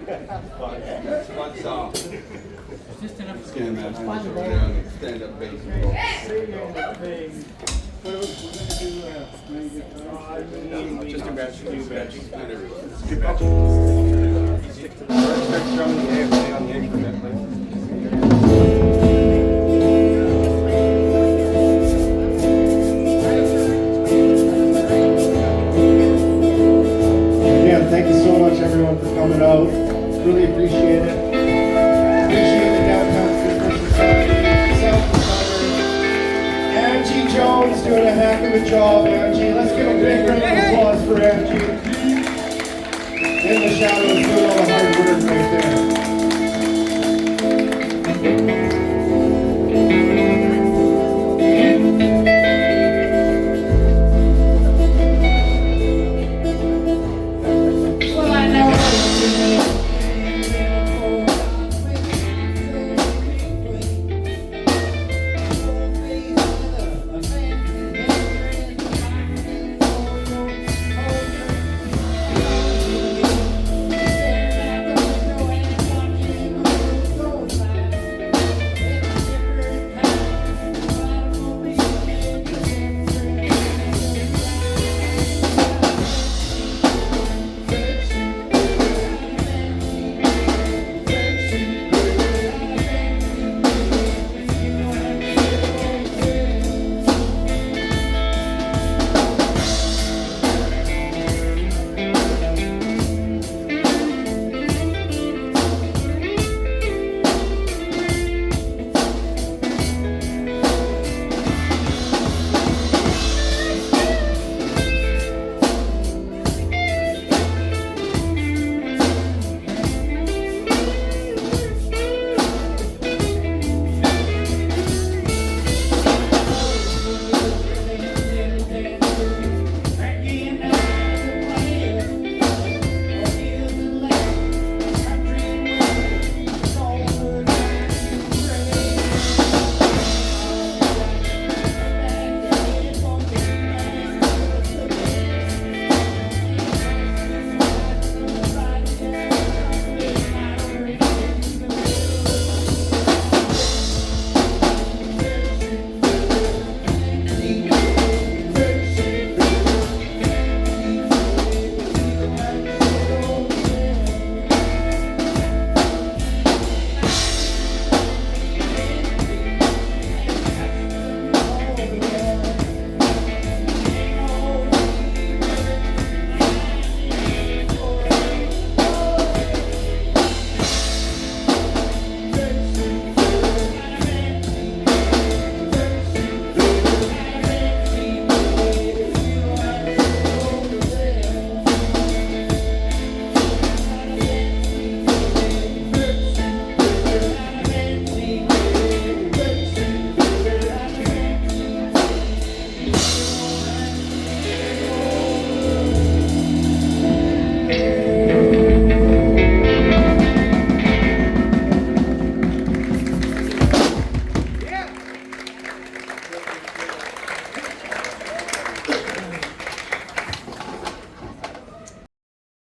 What's up? Just enough to Stand up baseball. Just a batch, two batches, not everyone. Two batches. Stick to the stretch on the egg, stay on the egg for that place. Thank you so much, everyone, for coming out. Really appreciate it. Appreciate the Downtown Christmas Society. Angie Jones doing a heck of a job, Angie. Let's give a big round of applause for Angie. In the shadows.